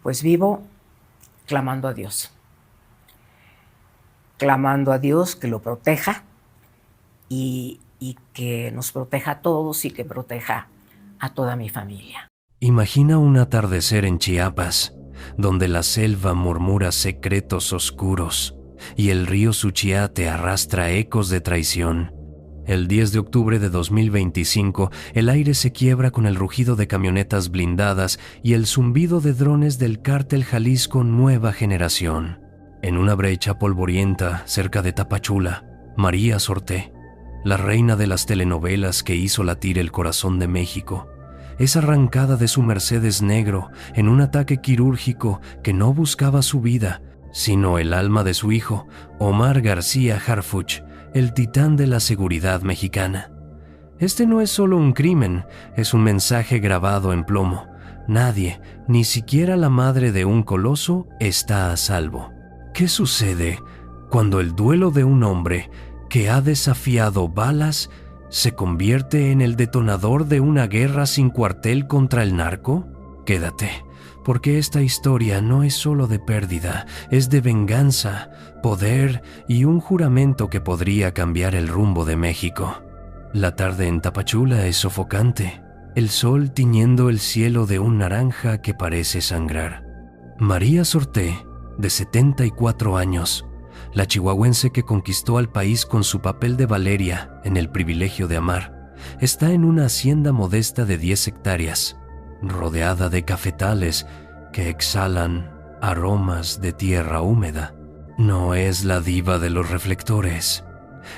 Pues vivo clamando a Dios que lo proteja y que nos proteja a todos y que proteja a toda mi familia. Imagina un atardecer en Chiapas, donde la selva murmura secretos oscuros y el río Suchiate arrastra ecos de traición. El 10 de octubre de 2025, el aire se quiebra con el rugido de camionetas blindadas y el zumbido de drones del Cártel Jalisco Nueva Generación. En una brecha polvorienta cerca de Tapachula, María Sorté, la reina de las telenovelas que hizo latir el corazón de México, es arrancada de su Mercedes negro en un ataque quirúrgico que no buscaba su vida, sino el alma de su hijo, Omar García Harfuch, el titán de la seguridad mexicana. Este no es solo un crimen, es un mensaje grabado en plomo. Nadie, ni siquiera la madre de un coloso, está a salvo. ¿Qué sucede cuando el duelo de un hombre que ha desafiado balas se convierte en el detonador de una guerra sin cuartel contra el narco? Quédate, porque esta historia no es solo de pérdida, es de venganza, poder y un juramento que podría cambiar el rumbo de México. La tarde en Tapachula es sofocante, el sol tiñendo el cielo de un naranja que parece sangrar. María Sorté, de 74 años, la chihuahuense que conquistó al país con su papel de Valeria en El privilegio de amar, está en una hacienda modesta de 10 hectáreas, rodeada de cafetales que exhalan aromas de tierra húmeda. No es la diva de los reflectores.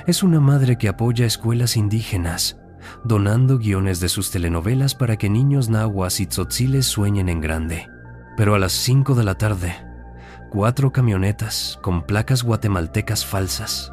Es una madre que apoya escuelas indígenas, donando guiones de sus telenovelas para que niños nahuas y tzotziles sueñen en grande. Pero a las 5 de la tarde, 4 camionetas con placas guatemaltecas falsas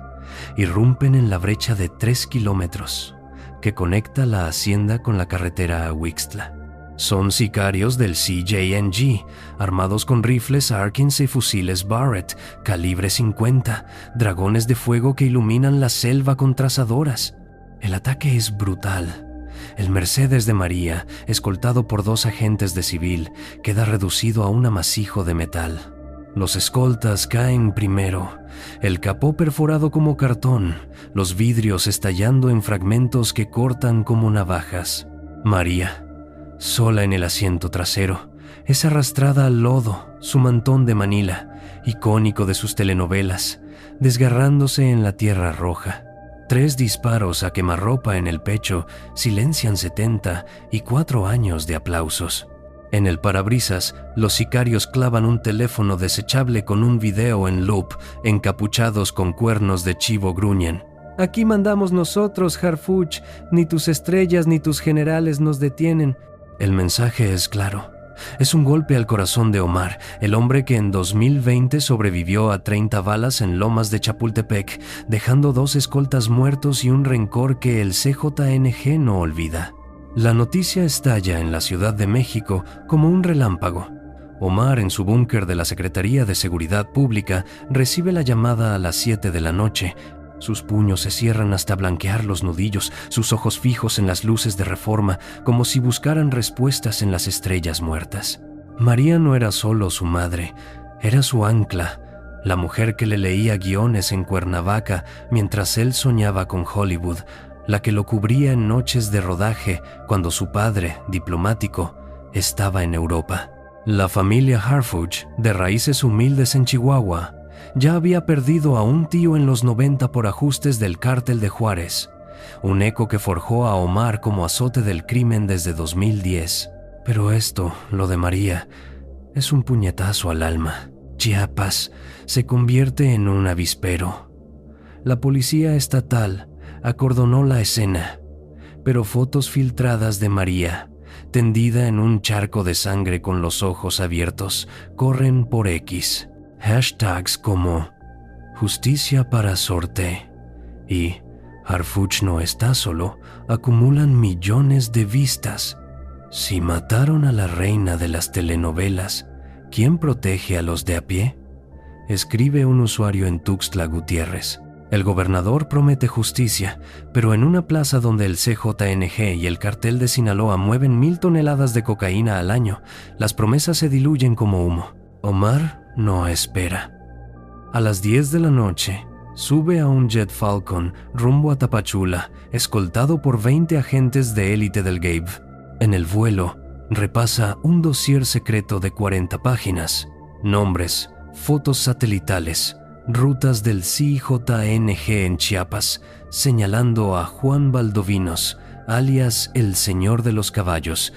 irrumpen en la brecha de 3 kilómetros que conecta la hacienda con la carretera a Huixtla. Son sicarios del CJNG, armados con rifles Harkins y fusiles Barrett, calibre 50, dragones de fuego que iluminan la selva con trazadoras. El ataque es brutal. El Mercedes de María, escoltado por 2 agentes de civil, queda reducido a un amasijo de metal. Los escoltas caen primero, el capó perforado como cartón, los vidrios estallando en fragmentos que cortan como navajas. María, sola en el asiento trasero, es arrastrada al lodo, su mantón de Manila, icónico de sus telenovelas, desgarrándose en la tierra roja. 3 disparos a quemarropa en el pecho silencian 70 y 4 años de aplausos. En el parabrisas, los sicarios clavan un teléfono desechable con un video en loop, encapuchados con cuernos de chivo gruñen. Aquí mandamos nosotros, Harfuch, ni tus estrellas ni tus generales nos detienen. El mensaje es claro. Es un golpe al corazón de Omar, el hombre que en 2020 sobrevivió a 30 balas en Lomas de Chapultepec, dejando 2 escoltas muertos y un rencor que el CJNG no olvida. La noticia estalla en la Ciudad de México como un relámpago. Omar, en su búnker de la Secretaría de Seguridad Pública, recibe la llamada a las 7 de la noche. Sus puños se cierran hasta blanquear los nudillos, sus ojos fijos en las luces de Reforma, como si buscaran respuestas en las estrellas muertas. María no era solo su madre, era su ancla, la mujer que le leía guiones en Cuernavaca mientras él soñaba con Hollywood, la que lo cubría en noches de rodaje cuando su padre, diplomático, estaba en Europa. La familia Harfuch, de raíces humildes en Chihuahua, ya había perdido a un tío en los 90 por ajustes del Cártel de Juárez, un eco que forjó a Omar como azote del crimen desde 2010. Pero esto, lo de María, es un puñetazo al alma. Chiapas se convierte en un avispero. La policía estatal acordonó la escena, pero fotos filtradas de María, tendida en un charco de sangre con los ojos abiertos, corren por X. Hashtags como Justicia para Sorté y Harfuch no está solo acumulan millones de vistas. Si mataron a la reina de las telenovelas, ¿quién protege a los de a pie? Escribe un usuario en Tuxtla Gutiérrez. El gobernador promete justicia, pero en una plaza donde el CJNG y el cartel de Sinaloa mueven 1,000 toneladas de cocaína al año, las promesas se diluyen como humo. Omar no espera. A las 10 de la noche, sube a un Jet Falcon rumbo a Tapachula, escoltado por 20 agentes de élite del GABE. En el vuelo, repasa un dossier secreto de 40 páginas, nombres, fotos satelitales, rutas del CJNG en Chiapas, señalando a Juan Valdovinos, alias el Señor de los Caballos,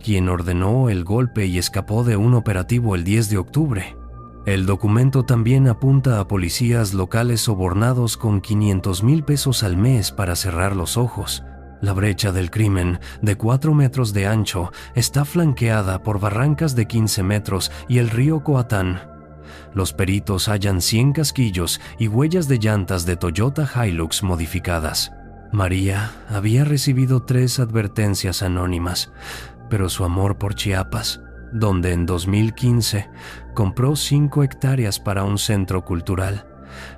quien ordenó el golpe y escapó de un operativo el 10 de octubre. El documento también apunta a policías locales sobornados con 500,000 pesos al mes para cerrar los ojos. La brecha del crimen, de 4 metros de ancho, está flanqueada por barrancas de 15 metros y el río Coatán. Los peritos hallan 100 casquillos y huellas de llantas de Toyota Hilux modificadas. María había recibido 3 advertencias anónimas, pero su amor por Chiapas, donde en 2015 compró 5 hectáreas para un centro cultural,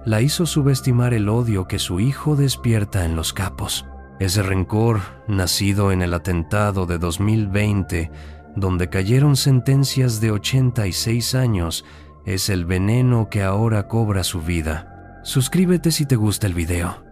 la hizo subestimar el odio que su hijo despierta en Los Capos. Ese rencor, nacido en el atentado de 2020, donde cayeron sentencias de 86 años, es el veneno que ahora cobra su vida. Suscríbete si te gusta el video.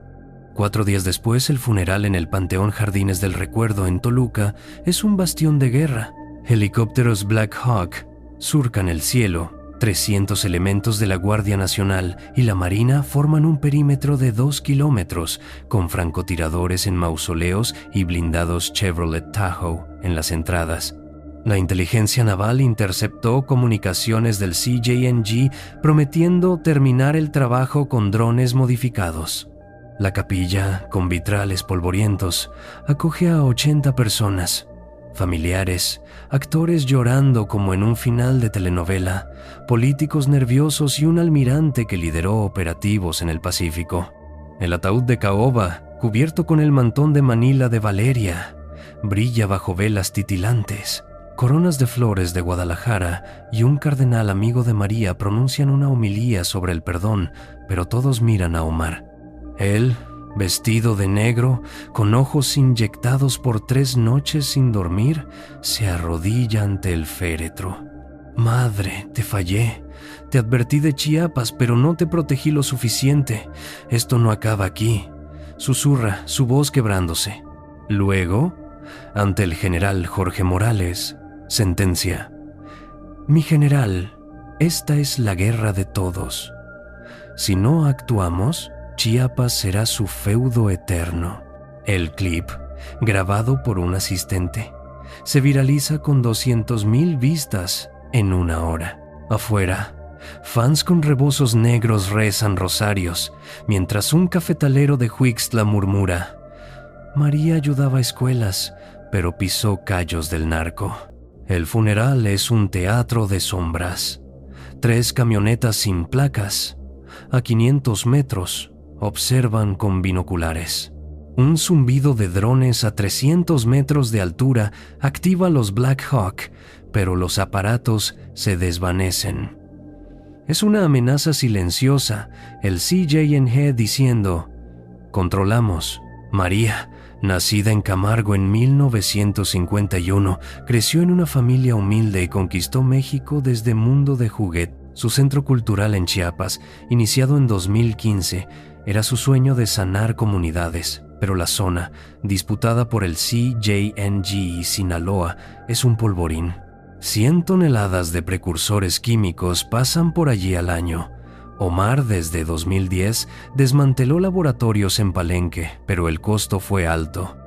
4 días después, el funeral en el Panteón Jardines del Recuerdo en Toluca es un bastión de guerra. Helicópteros Black Hawk surcan el cielo. 300 elementos de la Guardia Nacional y la Marina forman un perímetro de 2 kilómetros, con francotiradores en mausoleos y blindados Chevrolet Tahoe en las entradas. La inteligencia naval interceptó comunicaciones del CJNG prometiendo terminar el trabajo con drones modificados. La capilla, con vitrales polvorientos, acoge a 80 personas. Familiares, actores llorando como en un final de telenovela, políticos nerviosos y un almirante que lideró operativos en el Pacífico. El ataúd de caoba, cubierto con el mantón de Manila de Valeria, brilla bajo velas titilantes. Coronas de flores de Guadalajara y un cardenal amigo de María pronuncian una homilía sobre el perdón, pero todos miran a Omar. Él, vestido de negro, con ojos inyectados por 3 noches sin dormir, se arrodilla ante el féretro. «Madre, te fallé. Te advertí de Chiapas, pero no te protegí lo suficiente. Esto no acaba aquí», susurra, su voz quebrándose. Luego, ante el general Jorge Morales, sentencia: «Mi general, esta es la guerra de todos. Si no actuamos, Chiapas será su feudo eterno». El clip, grabado por un asistente, se viraliza con 200,000 vistas en 1 hora. Afuera, fans con rebozos negros rezan rosarios, mientras un cafetalero de Huixtla murmura: «María ayudaba a escuelas, pero pisó callos del narco». El funeral es un teatro de sombras. 3 camionetas sin placas, a 500 metros, observan con binoculares. Un zumbido de drones a 300 metros de altura activa los Black Hawk, pero los aparatos se desvanecen. Es una amenaza silenciosa, el CJNG diciendo: «Controlamos». María, nacida en Camargo en 1951, creció en una familia humilde y conquistó México desde Mundo de Juguete. Su centro cultural en Chiapas, iniciado en 2015, era su sueño de sanar comunidades, pero la zona, disputada por el CJNG y Sinaloa, es un polvorín. 100 toneladas de precursores químicos pasan por allí al año. Omar, desde 2010, desmanteló laboratorios en Palenque, pero el costo fue alto.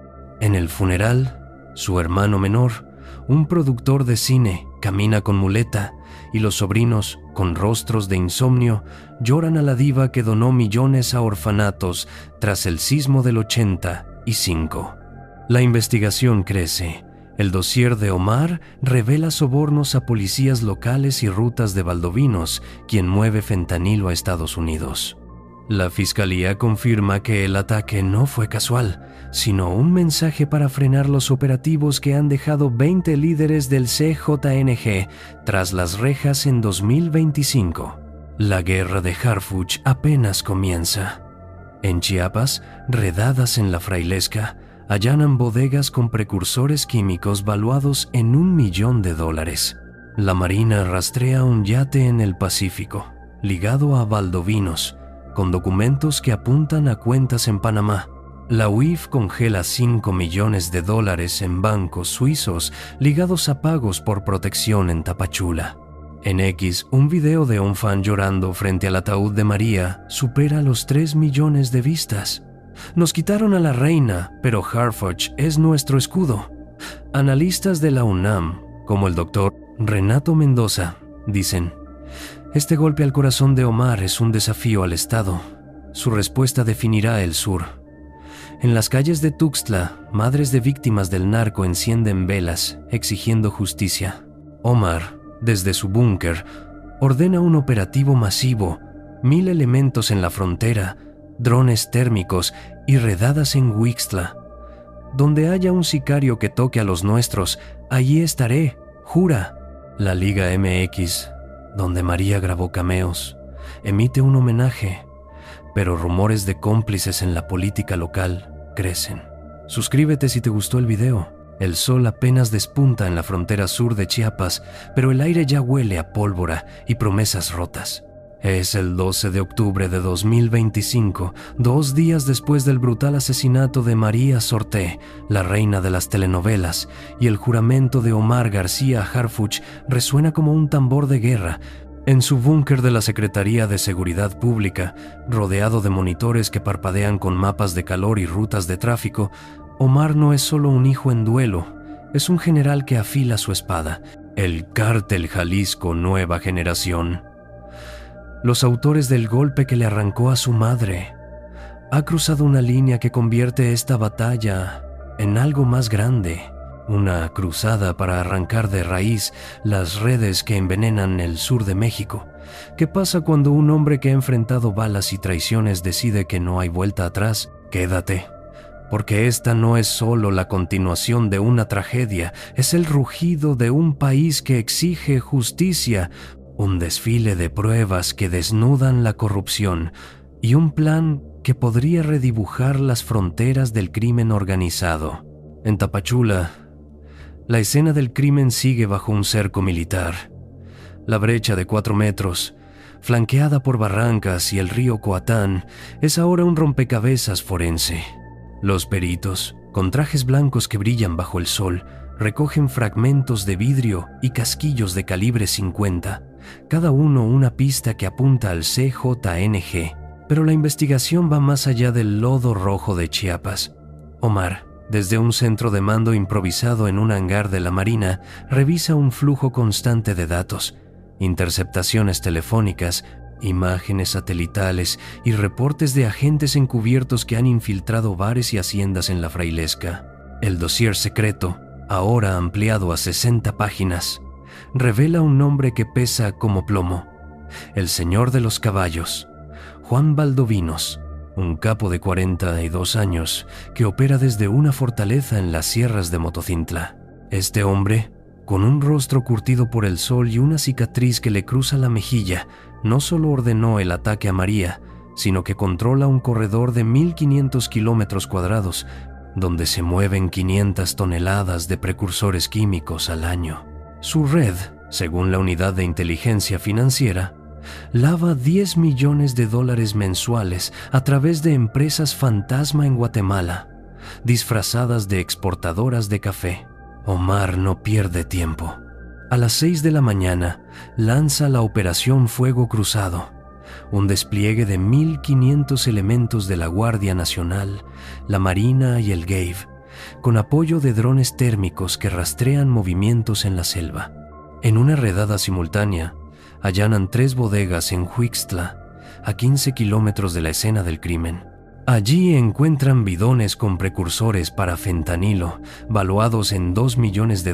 En el funeral, su hermano menor, un productor de cine, camina con muleta, y los sobrinos, con rostros de insomnio, lloran a la diva que donó millones a orfanatos tras el sismo del 85. La investigación crece. El dossier de Omar revela sobornos a policías locales y rutas de Valdovinos, quien mueve fentanilo a Estados Unidos. La fiscalía confirma que el ataque no fue casual, sino un mensaje para frenar los operativos que han dejado 20 líderes del CJNG tras las rejas en 2025. La guerra de Harfuch apenas comienza. En Chiapas, redadas en la Frailesca, allanan bodegas con precursores químicos valuados en $1 millón. La Marina rastrea un yate en el Pacífico, ligado a Valdovinos, con documentos que apuntan a cuentas en Panamá. La UIF congela $5 millones en bancos suizos ligados a pagos por protección en Tapachula. En X, un video de un fan llorando frente al ataúd de María supera los 3 millones de vistas. Nos quitaron a la reina, pero Harfuch es nuestro escudo. Analistas de la UNAM, como el doctor Renato Mendoza, dicen: este golpe al corazón de Omar es un desafío al Estado. Su respuesta definirá el sur. En las calles de Tuxtla, madres de víctimas del narco encienden velas, exigiendo justicia. Omar, desde su búnker, ordena un operativo masivo, 1000 elementos en la frontera, drones térmicos y redadas en Huixtla. Donde haya un sicario que toque a los nuestros, allí estaré, jura. La Liga MX, donde María grabó cameos, emite un homenaje, pero rumores de cómplices en la política local crecen. Suscríbete si te gustó el video. El sol apenas despunta en la frontera sur de Chiapas, pero el aire ya huele a pólvora y promesas rotas. Es el 12 de octubre de 2025, 2 días después del brutal asesinato de María Sorté, la reina de las telenovelas, y el juramento de Omar García Harfuch resuena como un tambor de guerra. En su búnker de la Secretaría de Seguridad Pública, rodeado de monitores que parpadean con mapas de calor y rutas de tráfico, Omar no es solo un hijo en duelo, es un general que afila su espada, el Cártel Jalisco Nueva Generación. Los autores del golpe que le arrancó a su madre. Ha cruzado una línea que convierte esta batalla en algo más grande. Una cruzada para arrancar de raíz las redes que envenenan el sur de México. ¿Qué pasa cuando un hombre que ha enfrentado balas y traiciones decide que no hay vuelta atrás? Quédate, porque esta no es solo la continuación de una tragedia, es el rugido de un país que exige justicia, un desfile de pruebas que desnudan la corrupción y un plan que podría redibujar las fronteras del crimen organizado. En Tapachula, la escena del crimen sigue bajo un cerco militar. La brecha de 4 metros, flanqueada por barrancas y el río Coatán, es ahora un rompecabezas forense. Los peritos, con trajes blancos que brillan bajo el sol, recogen fragmentos de vidrio y casquillos de calibre 50, cada uno una pista que apunta al CJNG. Pero la investigación va más allá del lodo rojo de Chiapas. Omar, desde un centro de mando improvisado en un hangar de la Marina, revisa un flujo constante de datos, interceptaciones telefónicas, imágenes satelitales y reportes de agentes encubiertos que han infiltrado bares y haciendas en la Frailesca. El dossier secreto, ahora ampliado a 60 páginas, revela un nombre que pesa como plomo: el señor de los caballos, Juan Valdovinos, un capo de 42 años que opera desde una fortaleza en las sierras de Motocintla. Este hombre, con un rostro curtido por el sol y una cicatriz que le cruza la mejilla, no solo ordenó el ataque a María, sino que controla un corredor de 1.500 kilómetros cuadrados, donde se mueven 500 toneladas de precursores químicos al año. Su red, según la Unidad de Inteligencia Financiera, lava $10 millones mensuales a través de empresas fantasma en Guatemala, disfrazadas de exportadoras de café. Omar no pierde tiempo. A las 6 de la mañana lanza la Operación Fuego Cruzado, un despliegue de 1.500 elementos de la Guardia Nacional, la Marina y el GAVE, con apoyo de drones térmicos que rastrean movimientos en la selva. En una redada simultánea, allanan 3 bodegas en Huixtla, a 15 kilómetros de la escena del crimen. Allí encuentran bidones con precursores para fentanilo, valuados en $2 millones,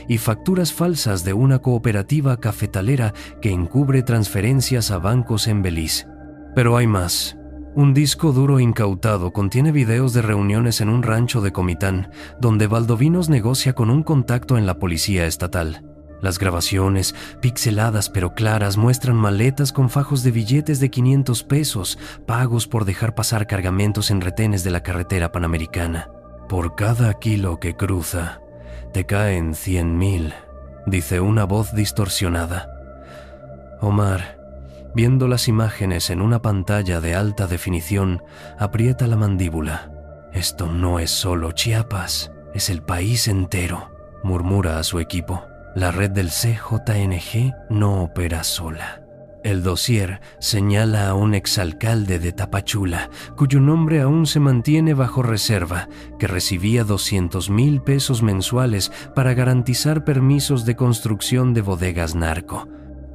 y facturas falsas de una cooperativa cafetalera que encubre transferencias a bancos en Belice. Pero hay más. Un disco duro incautado contiene videos de reuniones en un rancho de Comitán, donde Valdovinos negocia con un contacto en la policía estatal. Las grabaciones, pixeladas pero claras, muestran maletas con fajos de billetes de 500 pesos, pagos por dejar pasar cargamentos en retenes de la carretera panamericana. Por cada kilo que cruza, te caen 100,000, dice una voz distorsionada. Omar, viendo las imágenes en una pantalla de alta definición, aprieta la mandíbula. Esto no es solo Chiapas, es el país entero, murmura a su equipo. La red del CJNG no opera sola. El dossier señala a un exalcalde de Tapachula, cuyo nombre aún se mantiene bajo reserva, que recibía 200,000 pesos mensuales para garantizar permisos de construcción de bodegas narco.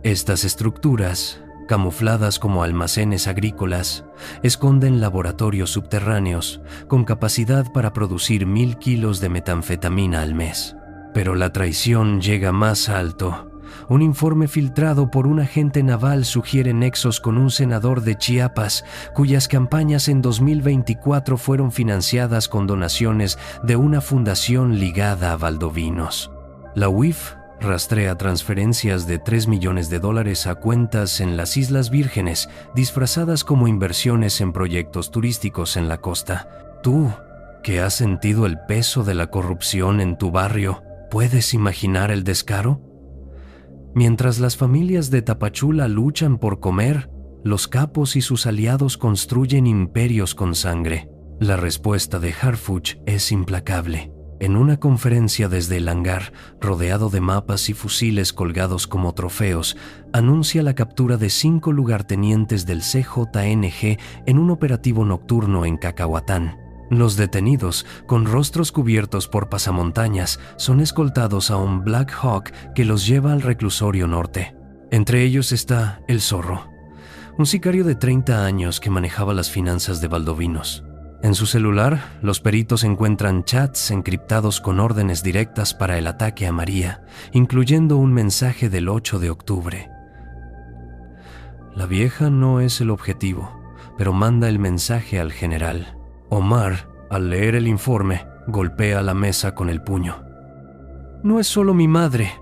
Estas estructuras, camufladas como almacenes agrícolas, esconden laboratorios subterráneos con capacidad para producir 1,000 kilos de metanfetamina al mes. Pero la traición llega más alto. Un informe filtrado por un agente naval sugiere nexos con un senador de Chiapas, cuyas campañas en 2024 fueron financiadas con donaciones de una fundación ligada a Valdovinos. La UIF rastrea transferencias de $3 millones a cuentas en las Islas Vírgenes, disfrazadas como inversiones en proyectos turísticos en la costa. Tú, que has sentido el peso de la corrupción en tu barrio, ¿puedes imaginar el descaro? Mientras las familias de Tapachula luchan por comer, los capos y sus aliados construyen imperios con sangre. La respuesta de Harfuch es implacable. En una conferencia desde el hangar, rodeado de mapas y fusiles colgados como trofeos, anuncia la captura de 5 lugartenientes del CJNG en un operativo nocturno en Cacahuatán. Los detenidos, con rostros cubiertos por pasamontañas, son escoltados a un Black Hawk que los lleva al reclusorio norte. Entre ellos está El Zorro, un sicario de 30 años que manejaba las finanzas de Valdovinos. En su celular, los peritos encuentran chats encriptados con órdenes directas para el ataque a María, incluyendo un mensaje del 8 de octubre. La vieja no es el objetivo, pero manda el mensaje al general. Omar, al leer el informe, golpea la mesa con el puño. No es solo mi madre,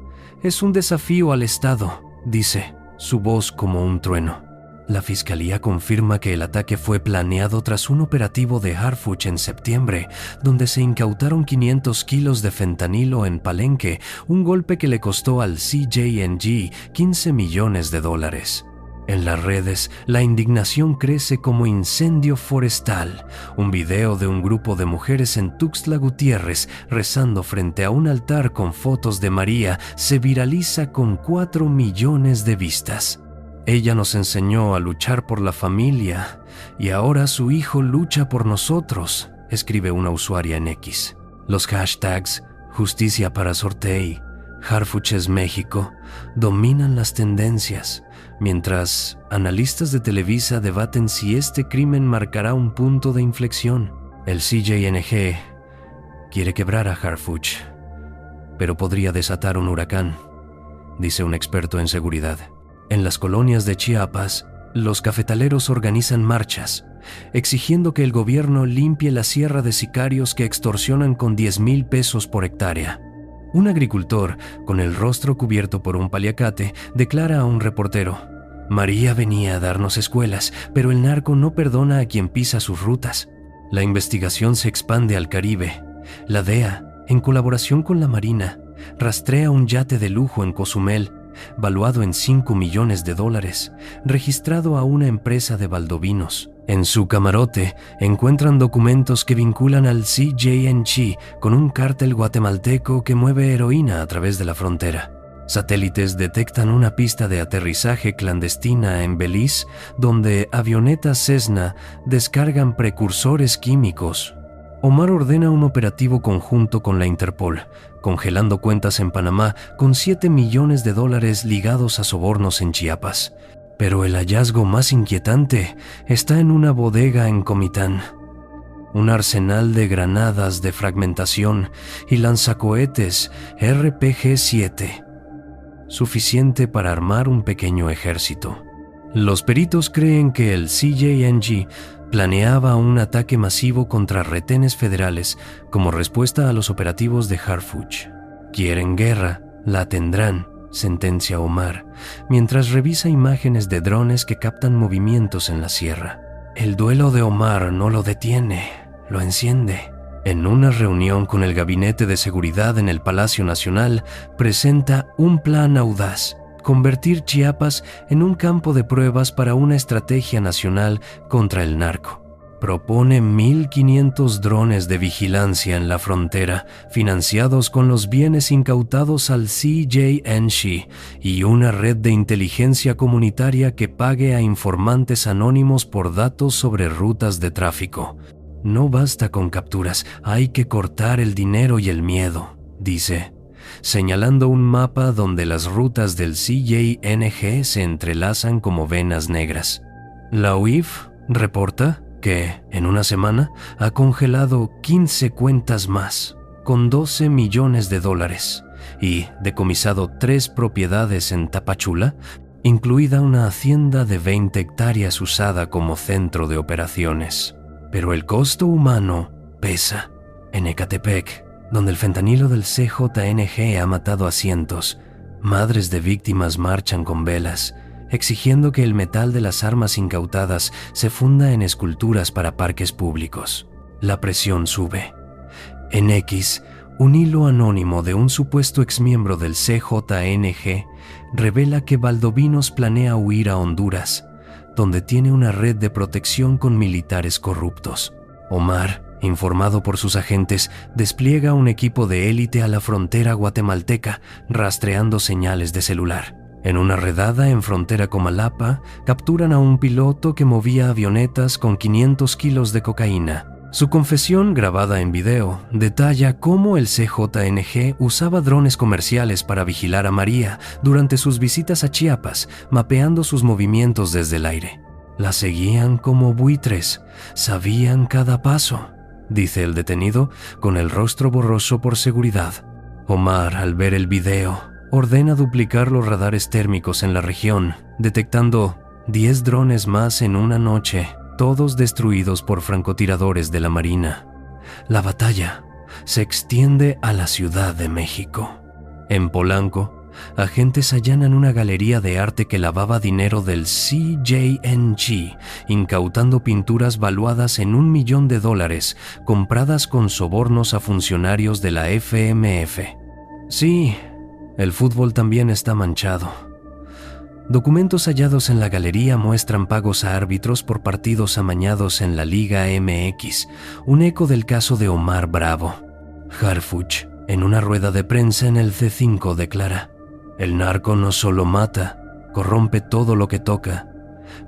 es un desafío al Estado, dice, su voz como un trueno. La fiscalía confirma que el ataque fue planeado tras un operativo de Harfuch en septiembre, donde se incautaron 500 kilos de fentanilo en Palenque, un golpe que le costó al CJNG $15 millones. En las redes, la indignación crece como incendio forestal. Un video de un grupo de mujeres en Tuxtla Gutiérrez rezando frente a un altar con fotos de María se viraliza con 4 millones de vistas. Ella nos enseñó a luchar por la familia y ahora su hijo lucha por nosotros, escribe una usuaria en X. Los hashtags Justicia para Sortey, Harfuch es México dominan las tendencias, mientras analistas de Televisa debaten si este crimen marcará un punto de inflexión. El CJNG quiere quebrar a Harfuch, pero podría desatar un huracán, dice un experto en seguridad. En las colonias de Chiapas, los cafetaleros organizan marchas, exigiendo que el gobierno limpie la sierra de sicarios que extorsionan con 10,000 pesos por hectárea. Un agricultor, con el rostro cubierto por un paliacate, declara a un reportero: María venía a darnos escuelas, pero el narco no perdona a quien pisa sus rutas. La investigación se expande al Caribe. La DEA, en colaboración con la Marina, rastrea un yate de lujo en Cozumel, valuado en $5 millones, registrado a una empresa de Valdovinos. En su camarote encuentran documentos que vinculan al CJNG con un cártel guatemalteco que mueve heroína a través de la frontera. Satélites detectan una pista de aterrizaje clandestina en Belice, donde avionetas Cessna descargan precursores químicos. Omar ordena un operativo conjunto con la Interpol, congelando cuentas en Panamá con $7 millones ligados a sobornos en Chiapas. Pero el hallazgo más inquietante está en una bodega en Comitán. Un arsenal de granadas de fragmentación y lanzacohetes RPG-7, suficiente para armar un pequeño ejército. Los peritos creen que el CJNG planeaba un ataque masivo contra retenes federales como respuesta a los operativos de Harfuch. Quieren guerra, la tendrán, sentencia Omar, mientras revisa imágenes de drones que captan movimientos en la sierra. El duelo de Omar no lo detiene, lo enciende. En una reunión con el Gabinete de Seguridad en el Palacio Nacional, presenta un plan audaz: convertir Chiapas en un campo de pruebas para una estrategia nacional contra el narco. Propone 1,500 drones de vigilancia en la frontera, financiados con los bienes incautados al CJNG, y una red de inteligencia comunitaria que pague a informantes anónimos por datos sobre rutas de tráfico. No basta con capturas, hay que cortar el dinero y el miedo, dice, señalando un mapa donde las rutas del CJNG se entrelazan como venas negras. La UIF reporta que, en una semana, ha congelado 15 cuentas más, con $12 millones, y decomisado 3 propiedades en Tapachula, incluida una hacienda de 20 hectáreas usada como centro de operaciones. Pero el costo humano pesa. En Ecatepec, donde el fentanilo del CJNG ha matado a cientos, madres de víctimas marchan con velas, exigiendo que el metal de las armas incautadas se funda en esculturas para parques públicos. La presión sube. En X, un hilo anónimo de un supuesto exmiembro del CJNG revela que Valdovinos planea huir a Honduras, donde tiene una red de protección con militares corruptos. Omar, informado por sus agentes, despliega un equipo de élite a la frontera guatemalteca, rastreando señales de celular. En una redada en frontera Comalapa, capturan a un piloto que movía avionetas con 500 kilos de cocaína. Su confesión, grabada en video, detalla cómo el CJNG usaba drones comerciales para vigilar a María durante sus visitas a Chiapas, mapeando sus movimientos desde el aire. La seguían como buitres, sabían cada paso, dice el detenido, con el rostro borroso por seguridad. Omar, al ver el video, ordena duplicar los radares térmicos en la región, detectando 10 drones más en una noche, todos destruidos por francotiradores de la Marina. La batalla se extiende a la Ciudad de México. En Polanco, agentes allanan una galería de arte que lavaba dinero del CJNG, incautando pinturas valuadas en $1 millón, compradas con sobornos a funcionarios de la FMF. Sí, el fútbol también está manchado. Documentos hallados en la galería muestran pagos a árbitros por partidos amañados en la Liga MX, un eco del caso de Omar Bravo. Harfuch, en una rueda de prensa en el C5, declara: el narco no solo mata, corrompe todo lo que toca,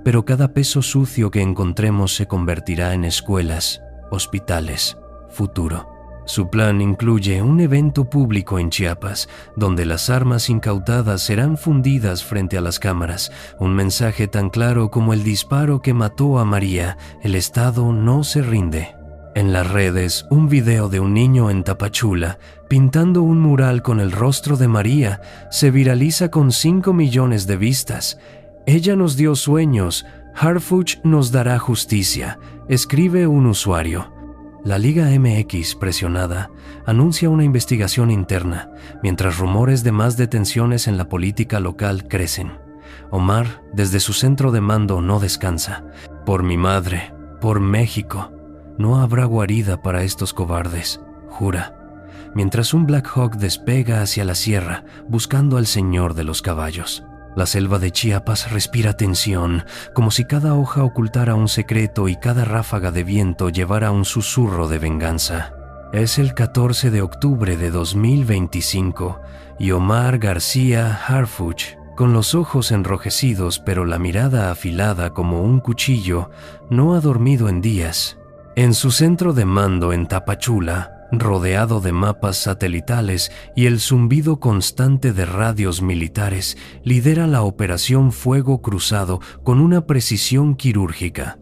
pero cada peso sucio que encontremos se convertirá en escuelas, hospitales, futuro. Su plan incluye un evento público en Chiapas, donde las armas incautadas serán fundidas frente a las cámaras, un mensaje tan claro como el disparo que mató a María: el Estado no se rinde. En las redes, un video de un niño en Tapachula, pintando un mural con el rostro de María, se viraliza con 5 millones de vistas. Ella nos dio sueños, Harfuch nos dará justicia, escribe un usuario. La Liga MX, presionada, anuncia una investigación interna, mientras rumores de más detenciones en la política local crecen. Omar, desde su centro de mando, no descansa. Por mi madre, por México, no habrá guarida para estos cobardes, jura, mientras un Black Hawk despega hacia la sierra, buscando al señor de los caballos. La selva de Chiapas respira tensión, como si cada hoja ocultara un secreto y cada ráfaga de viento llevara un susurro de venganza. Es el 14 de octubre de 2025 y Omar García Harfuch, con los ojos enrojecidos pero la mirada afilada como un cuchillo, no ha dormido en días. En su centro de mando en Tapachula, rodeado de mapas satelitales y el zumbido constante de radios militares, lidera la Operación Fuego Cruzado con una precisión quirúrgica.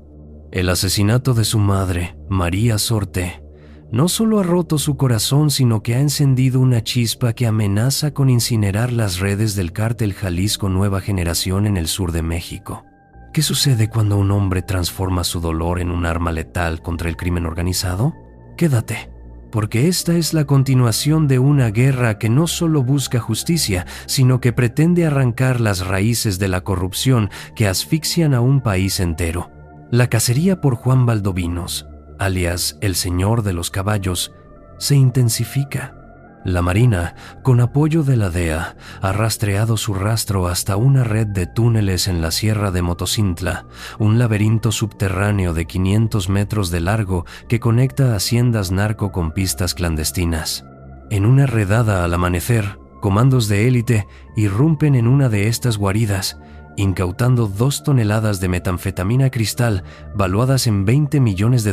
El asesinato de su madre, María Sorté, no solo ha roto su corazón, sino que ha encendido una chispa que amenaza con incinerar las redes del cártel Jalisco Nueva Generación en el sur de México. ¿Qué sucede cuando un hombre transforma su dolor en un arma letal contra el crimen organizado? Quédate, porque esta es la continuación de una guerra que no solo busca justicia, sino que pretende arrancar las raíces de la corrupción que asfixian a un país entero. La cacería por Juan Valdovinos, alias el Señor de los Caballos, se intensifica. La Marina, con apoyo de la DEA, ha rastreado su rastro hasta una red de túneles en la Sierra de Motocintla, un laberinto subterráneo de 500 metros de largo que conecta haciendas narco con pistas clandestinas. En una redada al amanecer, comandos de élite irrumpen en una de estas guaridas, incautando 2 toneladas de metanfetamina cristal valuadas en $20 millones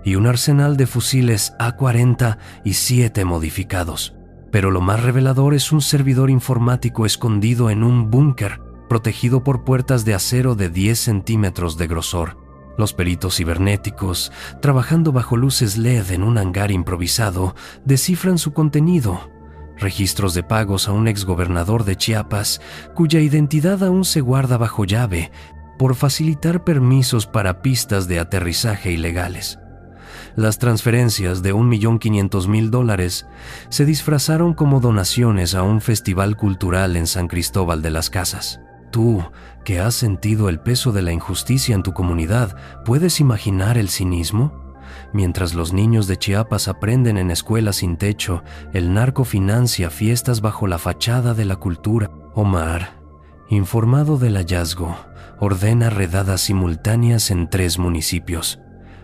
y un arsenal de fusiles A-40 y 7 modificados. Pero lo más revelador es un servidor informático escondido en un búnker, protegido por puertas de acero de 10 centímetros de grosor. Los peritos cibernéticos, trabajando bajo luces LED en un hangar improvisado, descifran su contenido. Registros de pagos a un exgobernador de Chiapas, cuya identidad aún se guarda bajo llave, por facilitar permisos para pistas de aterrizaje ilegales. Las transferencias de $1.500.000 se disfrazaron como donaciones a un festival cultural en San Cristóbal de las Casas. Tú, que has sentido el peso de la injusticia en tu comunidad, ¿puedes imaginar el cinismo? Mientras los niños de Chiapas aprenden en escuelas sin techo, el narco financia fiestas bajo la fachada de la cultura. Omar, informado del hallazgo, ordena redadas simultáneas en 3 municipios: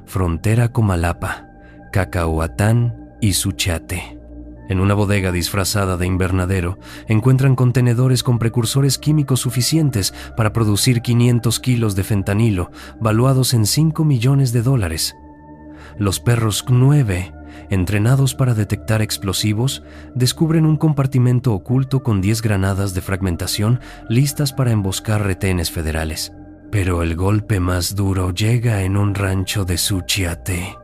Frontera Comalapa, Cacahuatán y Suchiate. En una bodega disfrazada de invernadero, encuentran contenedores con precursores químicos suficientes para producir 500 kilos de fentanilo, valuados en $5 millones. Los perros 9, entrenados para detectar explosivos, descubren un compartimento oculto con 10 granadas de fragmentación listas para emboscar retenes federales. Pero el golpe más duro llega en un rancho de Suchiate.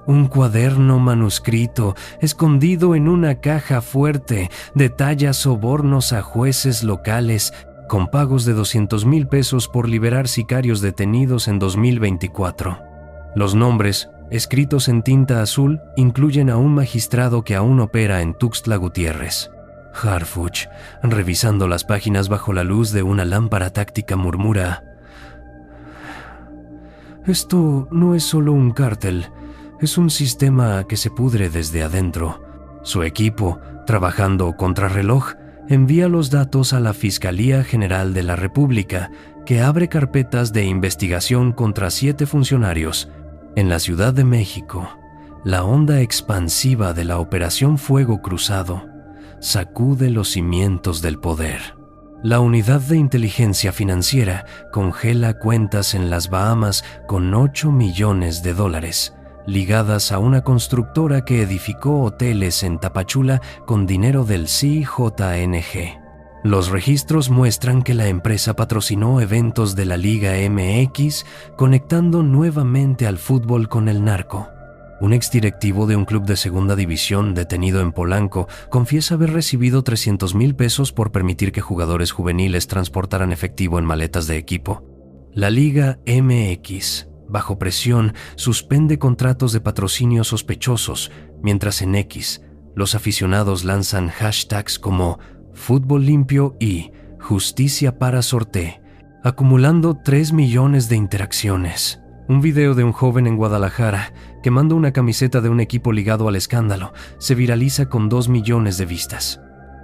Un cuaderno manuscrito, escondido en una caja fuerte, detalla sobornos a jueces locales con pagos de $200,000 por liberar sicarios detenidos en 2024. Los nombres, escritos en tinta azul, incluyen a un magistrado que aún opera en Tuxtla Gutiérrez. Harfuch, revisando las páginas bajo la luz de una lámpara táctica, murmura: «Esto no es solo un cártel, es un sistema que se pudre desde adentro». Su equipo, trabajando contrarreloj, envía los datos a la Fiscalía General de la República, que abre carpetas de investigación contra 7 funcionarios. En la Ciudad de México, la onda expansiva de la Operación Fuego Cruzado sacude los cimientos del poder. La unidad de inteligencia financiera congela cuentas en las Bahamas con $8 millones, ligadas a una constructora que edificó hoteles en Tapachula con dinero del CJNG. Los registros muestran que la empresa patrocinó eventos de la Liga MX, conectando nuevamente al fútbol con el narco. Un exdirectivo de un club de segunda división detenido en Polanco confiesa haber recibido $300,000 por permitir que jugadores juveniles transportaran efectivo en maletas de equipo. La Liga MX, bajo presión, suspende contratos de patrocinio sospechosos, mientras en X, los aficionados lanzan hashtags como Fútbol Limpio y Justicia para Sorté, acumulando 3 millones de interacciones. Un video de un joven en Guadalajara quemando una camiseta de un equipo ligado al escándalo se viraliza con 2 millones de vistas.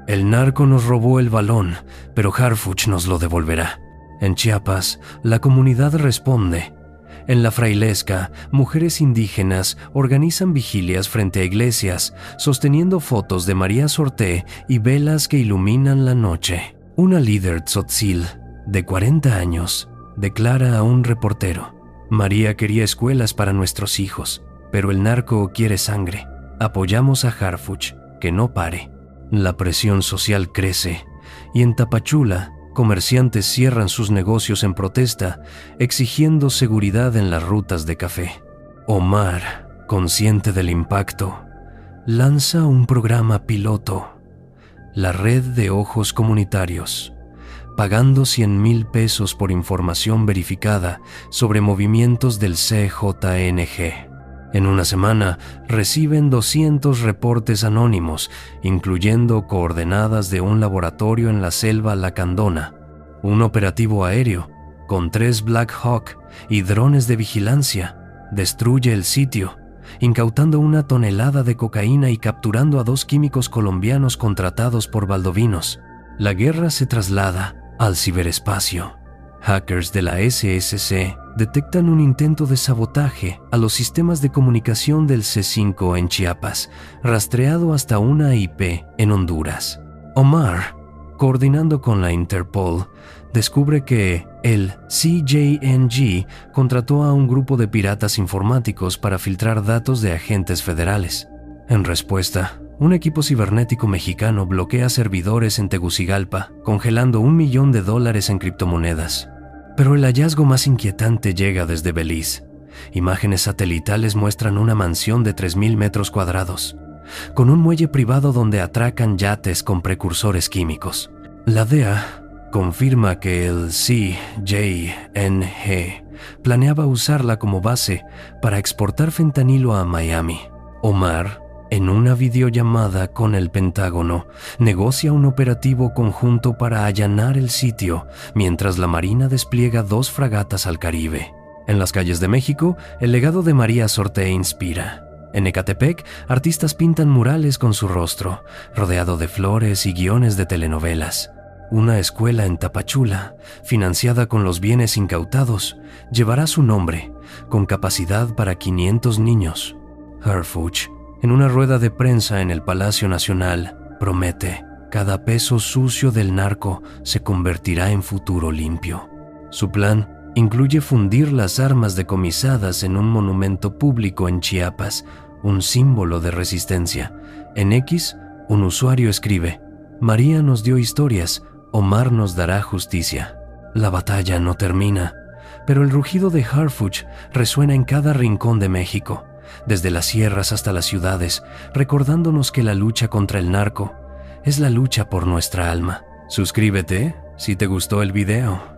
El narco nos robó el balón, pero Harfuch nos lo devolverá. En Chiapas, la comunidad responde. En la Frailesca, mujeres indígenas organizan vigilias frente a iglesias, sosteniendo fotos de María Sorté y velas que iluminan la noche. Una líder tzotzil, de 40 años, declara a un reportero: «María quería escuelas para nuestros hijos, pero el narco quiere sangre. Apoyamos a Harfuch, que no pare». La presión social crece, y en Tapachula, comerciantes cierran sus negocios en protesta, exigiendo seguridad en las rutas de café. Omar, consciente del impacto, lanza un programa piloto, la Red de Ojos Comunitarios, pagando $100,000 por información verificada sobre movimientos del CJNG. En una semana reciben 200 reportes anónimos, incluyendo coordenadas de un laboratorio en la selva Lacandona, un operativo aéreo con 3 Black Hawk y drones de vigilancia. Destruye el sitio, incautando 1 tonelada de cocaína y capturando a 2 químicos colombianos contratados por baldovinos. La guerra se traslada al ciberespacio. Hackers de la SSC detectan un intento de sabotaje a los sistemas de comunicación del C5 en Chiapas, rastreado hasta una IP en Honduras. Omar, coordinando con la Interpol, descubre que el CJNG contrató a un grupo de piratas informáticos para filtrar datos de agentes federales. En respuesta, un equipo cibernético mexicano bloquea servidores en Tegucigalpa, congelando $1 millón en criptomonedas. Pero el hallazgo más inquietante llega desde Belice. Imágenes satelitales muestran una mansión de 3,000 metros cuadrados, con un muelle privado donde atracan yates con precursores químicos. La DEA confirma que el CJNG planeaba usarla como base para exportar fentanilo a Miami. Omar, en una videollamada con el Pentágono, negocia un operativo conjunto para allanar el sitio, mientras la Marina despliega 2 fragatas al Caribe. En las calles de México, el legado de María Sorté inspira. En Ecatepec, artistas pintan murales con su rostro, rodeado de flores y guiones de telenovelas. Una escuela en Tapachula, financiada con los bienes incautados, llevará su nombre, con capacidad para 500 niños. Harfuch, en una rueda de prensa en el Palacio Nacional, promete: cada peso sucio del narco se convertirá en futuro limpio. Su plan incluye fundir las armas decomisadas en un monumento público en Chiapas, un símbolo de resistencia. En X, un usuario escribe: María nos dio historias, Omar nos dará justicia. La batalla no termina, pero el rugido de Harfuch resuena en cada rincón de México, desde las sierras hasta las ciudades, recordándonos que la lucha contra el narco es la lucha por nuestra alma. Suscríbete si te gustó el video.